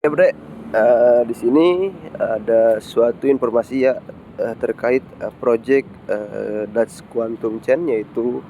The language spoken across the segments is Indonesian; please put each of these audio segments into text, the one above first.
Ya Bre, di sini ada suatu informasi ya terkait project Dutch Quantum Chain, yaitu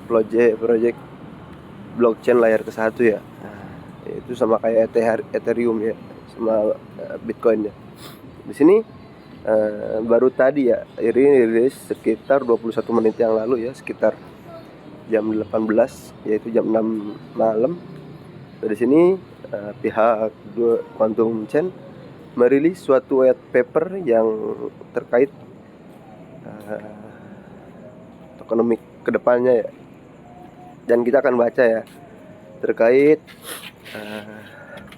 project blockchain layar ke satu ya. Itu sama kayak Ethereum ya, sama Bitcoin ya. Di sini baru tadi ya, ini rilis sekitar 21 menit yang lalu ya, sekitar jam 18, yaitu jam 6 malam. Dari sini pihak Quantum Chain merilis suatu white paper yang terkait tokenomik kedepannya ya, dan kita akan baca ya terkait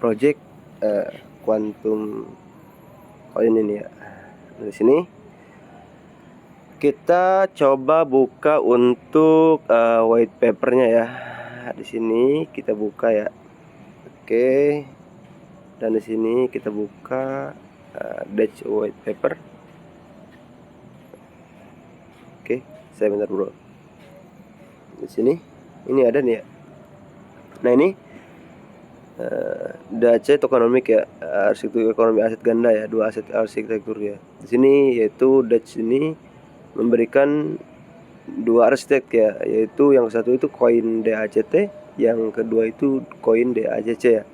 project Quantum Coin ini ya. Dari sini kita coba buka untuk white papernya ya. Di sini kita buka ya. Oke. Dan di sini kita buka Dutch white paper. Oke, saya bentar bro. Di sini ini ada nih ya. Nah ini DAC tokenomik ya, arsitektur ekonomi aset ganda ya, dua aset arsitektur ya. Di sini yaitu Dutch ini memberikan dua arsitek ya, yaitu yang satu itu koin DACT, yang kedua itu koin DACC ya.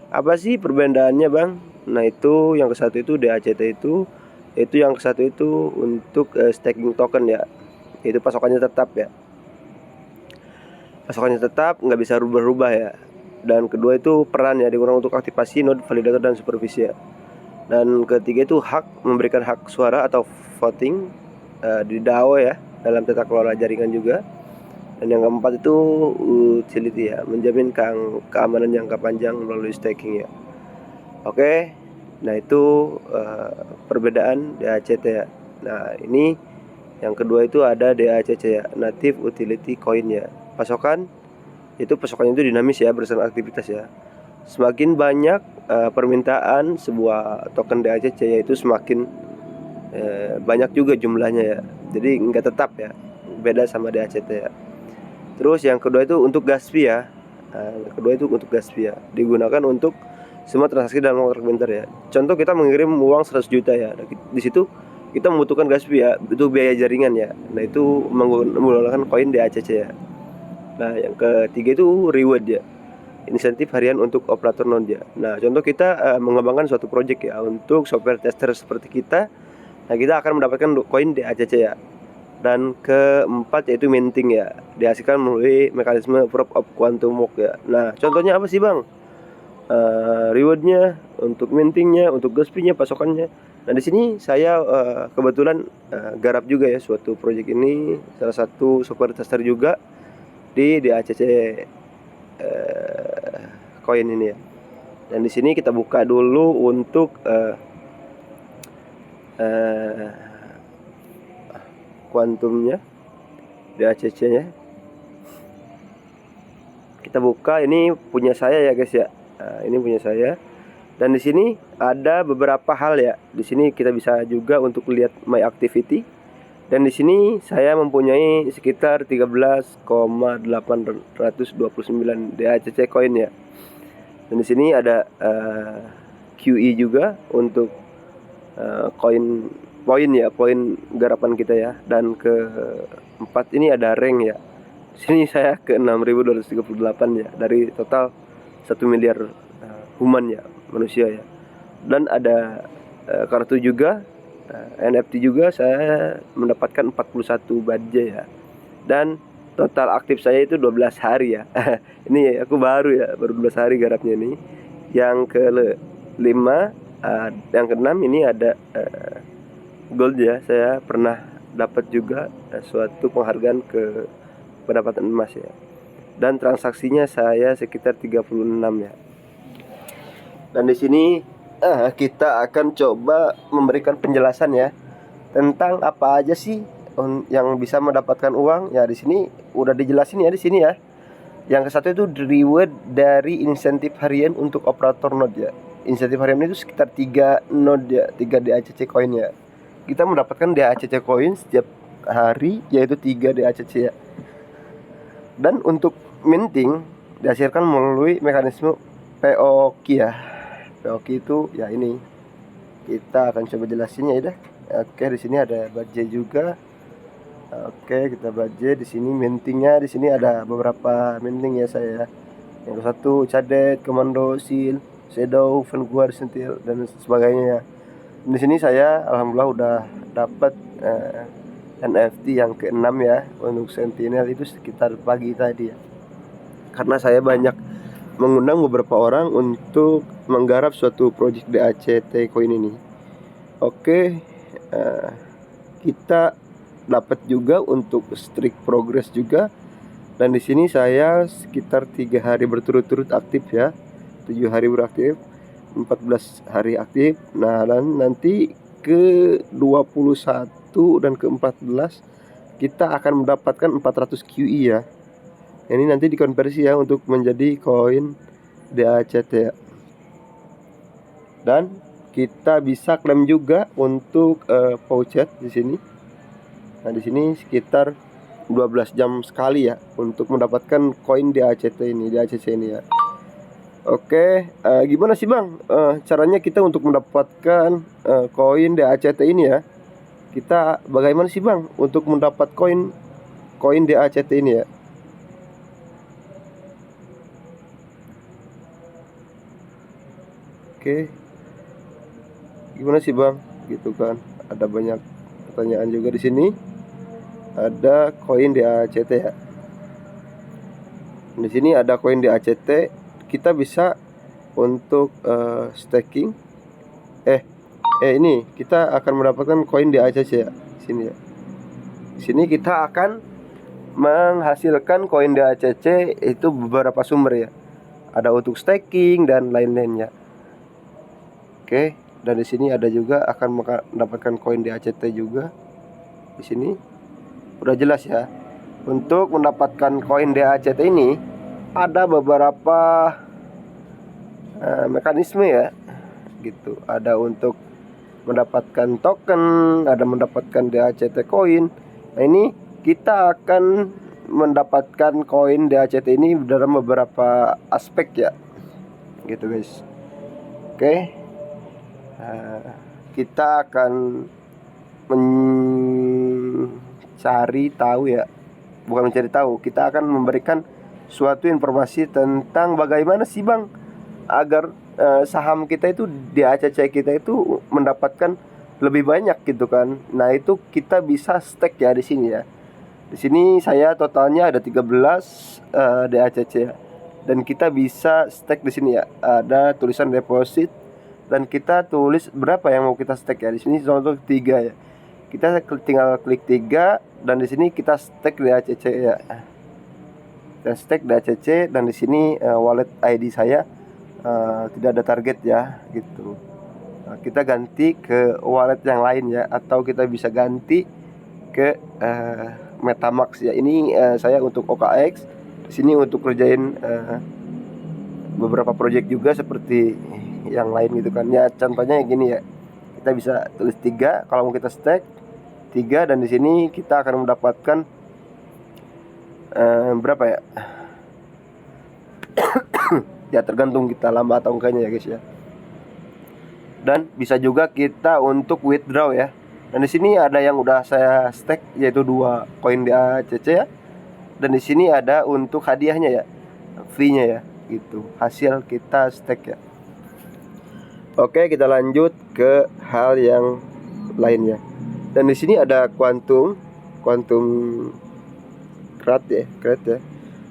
Apa sih perbedaannya bang? Nah itu yang ke satu itu DACT itu yang ke satu itu untuk staking token ya, itu pasokannya tetap ya, pasokannya tetap, nggak bisa rubah-rubah ya. Dan kedua itu peran ya, digunakan untuk aktivasi node validator dan supervisi ya. Dan ketiga itu hak, memberikan hak suara atau voting di DAO ya, dalam tata kelola jaringan juga. Dan yang keempat itu utility ya, menjamin keamanan jangka panjang melalui staking ya. Oke, nah itu perbedaan DACT ya. Nah ini yang kedua itu ada DACC ya, Native Utility Coin ya. Pasokannya itu dinamis ya, berdasarkan aktivitas ya. Semakin banyak permintaan sebuah token DACC, yaitu semakin banyak juga jumlahnya ya. Jadi nggak tetap ya, beda sama DACT ya. Terus yang kedua itu untuk gas fee ya. Digunakan untuk semua transaksi dalam waktu terbentar ya. Contoh kita mengirim uang 100 juta ya. Di situ kita membutuhkan gas fee ya, itu biaya jaringan ya. Nah itu menggunakan koin DACC ya. Nah yang ketiga itu reward ya, insentif harian untuk operator node ya. Nah contoh kita mengembangkan suatu project ya untuk software tester seperti kita. Nah kita akan mendapatkan koin DACC ya. Dan keempat yaitu minting ya, dihasilkan melalui mekanisme proof of quantum work ya. Nah contohnya apa sih bang? Rewardnya, untuk mintingnya, untuk gas fee-nya, pasokannya. Nah di sini saya kebetulan garap juga ya suatu project ini, salah satu software tester juga di DACC koin ini ya. Dan di sini kita buka dulu untuk kuantumnya, DACC-nya. Kita buka, ini punya saya ya guys ya. Nah, ini punya saya. Dan di sini ada beberapa hal ya. Di sini kita bisa juga untuk lihat my activity. Dan di sini saya mempunyai sekitar 13,829 DACC coin ya. Dan di sini ada QE juga untuk koin poin ya, poin garapan kita ya. Dan keempat ini ada rank ya. Di sini saya ke 6.238 ya, dari total 1 miliar human ya, manusia ya. Dan ada kartu juga, NFT juga, saya mendapatkan 41 badge ya. Dan total aktif saya itu 12 hari ya. Ini aku baru ya, baru 12 hari garapnya ini. Yang kelima, yang keenam ini ada gold ya. Saya pernah dapat juga suatu penghargaan ke pendapatan emas ya. Dan transaksinya saya sekitar 36 ya. Dan di sini kita akan coba memberikan penjelasan ya tentang apa aja sih yang bisa mendapatkan uang ya. Di sini udah dijelasin ya di sini ya. Yang ke satu itu reward dari insentif harian untuk operator node ya. Insentif harian itu sekitar 3 node ya, 3 DACC coin ya. Kita mendapatkan DACC coin setiap hari, yaitu 3 DACC ya. Dan untuk minting dihasilkan melalui mekanisme POQ ya. Oke itu ya ini kita akan coba jelasinnya ya dah. Oke, di sini ada budget juga. Oke, kita budget di sini mintingnya, di sini ada beberapa minting ya saya. Yang satu cadet, komando, seal, shadow, vanguard, sentinel dan sebagainya. Di sini saya alhamdulillah udah dapat NFT yang ke-6 ya untuk sentinel itu sekitar pagi tadi ya. Karena saya banyak mengundang beberapa orang untuk menggarap suatu project DACT coin ini. Oke, kita dapat juga untuk streak progress juga. Dan di sini saya sekitar 3 hari berturut-turut aktif ya. 7 hari beraktif, 14 hari aktif. Nah, dan nanti ke 21 dan ke 14 kita akan mendapatkan 400 QI ya. Ini nanti dikonversi ya untuk menjadi koin DACT ya. Dan kita bisa klaim juga untuk pouchet di sini. Nah, di sini sekitar 12 jam sekali ya untuk mendapatkan koin DACT ini, DACC ini ya. Oke, gimana sih Bang caranya kita untuk mendapatkan koin DACT ini ya? Kita bagaimana sih Bang untuk mendapat koin DACT ini ya? Oke, gimana sih Bang? Gitu kan? Ada banyak pertanyaan juga di sini. Ada koin DACT ya. Di sini ada koin DACT. Kita bisa untuk staking. Ini kita akan mendapatkan koin DACC ya. Sini ya. Di sini kita akan menghasilkan koin DACC itu beberapa sumber ya. Ada untuk staking dan lain-lainnya. Oke, dan di sini ada juga akan mendapatkan koin DACT juga. Di sini udah jelas ya. Untuk mendapatkan koin DACT ini ada beberapa mekanisme ya. Gitu. Ada untuk mendapatkan token, ada mendapatkan DACT coin. Nah, ini kita akan mendapatkan koin DACT ini dalam beberapa aspek ya. Gitu guys. Oke. Kita akan mencari tahu ya, bukan mencari tahu, kita akan memberikan suatu informasi tentang bagaimana sih Bang agar saham kita itu di ACC kita itu mendapatkan lebih banyak gitu kan. Nah, itu kita bisa stake ya di sini ya. Di sini saya totalnya ada 13 di ACC ya. Dan kita bisa stake di sini ya. Ada tulisan deposit dan kita tulis berapa yang mau kita stake ya. Di sini contoh 3 ya. Kita tinggal klik 3 dan di sini kita stake di ACC ya. Kita stake di ACC dan di sini wallet ID saya tidak ada target ya gitu. Nah, kita ganti ke wallet yang lain ya, atau kita bisa ganti ke MetaMask ya. Ini saya untuk OKX. Di sini untuk kerjain beberapa project juga seperti yang lain gitu kan. Ya contohnya yang gini ya. Kita bisa tulis 3 kalau mau kita stake 3 dan di sini kita akan mendapatkan berapa ya? Ya tergantung kita lama atau enggaknya ya guys ya. Dan bisa juga kita untuk withdraw ya. Dan di sini ada yang udah saya stake yaitu 2 koin di ACC ya. Dan di sini ada untuk hadiahnya ya, fee-nya ya, gitu. Hasil kita stake ya. Oke, kita lanjut ke hal yang lainnya. Dan di sini ada quantum crate ya.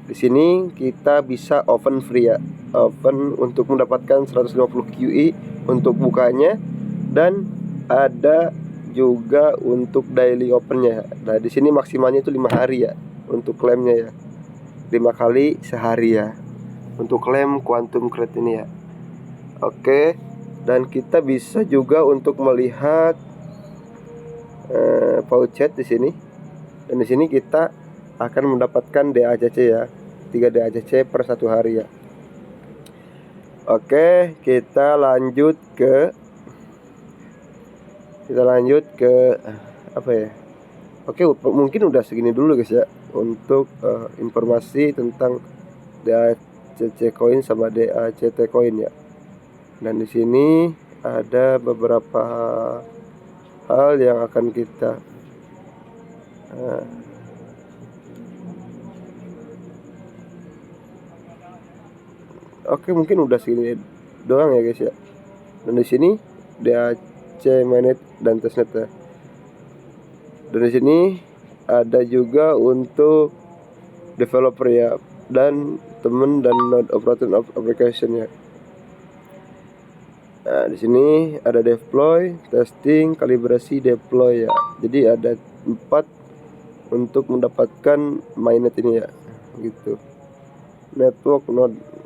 Di sini kita bisa open free ya. Open untuk mendapatkan 150 QI untuk bukanya dan ada juga untuk daily opennya. Nah, di sini maksimalnya itu 5 hari ya untuk klaimnya ya. 5 kali sehari ya untuk klaim quantum crate ini ya. Oke, dan kita bisa juga untuk melihat pouchet di sini. Dan di sini kita akan mendapatkan DACC ya. 3 DACC per 1 hari ya. Oke, kita lanjut ke apa ya? Oke, mungkin udah segini dulu guys ya untuk informasi tentang DACC coin sama DACT coin ya. Dan di sini ada beberapa hal yang akan kita oke, mungkin udah segini doang ya guys ya. Dan di sini DAC mainnet dan testnet ya. Dan di sini ada juga untuk developer ya, dan temen dan node operating application ya. Nah, di sini ada deploy, testing, kalibrasi, deploy ya. Jadi ada 4 untuk mendapatkan mainnet ini ya, gitu. Network node.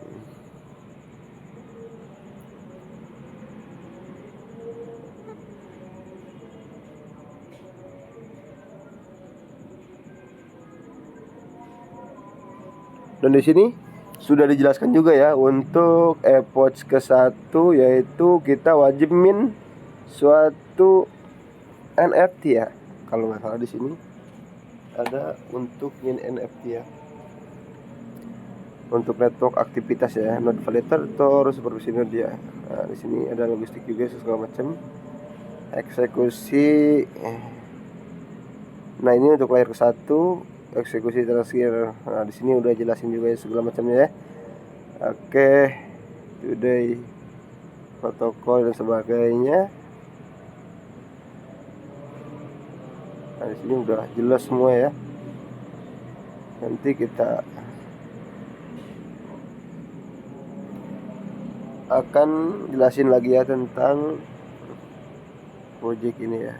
Dan di sini sudah dijelaskan juga ya untuk epoch ke-1, yaitu kita wajib min suatu NFT ya. Kalau nggak salah di sini ada untuk min NFT ya. Untuk network aktivitas ya, node validator, supervisi node ya. Nah, di sini ada logistik juga segala macam. Eksekusi. Nah, ini untuk layer ke-1, eksekusi terakhir. Nah, di sini udah jelasin juga ya segala macamnya ya. Oke, today protokol dan sebagainya. Nah, di sini udah jelas semua ya. Nanti kita akan jelasin lagi ya tentang project ini ya.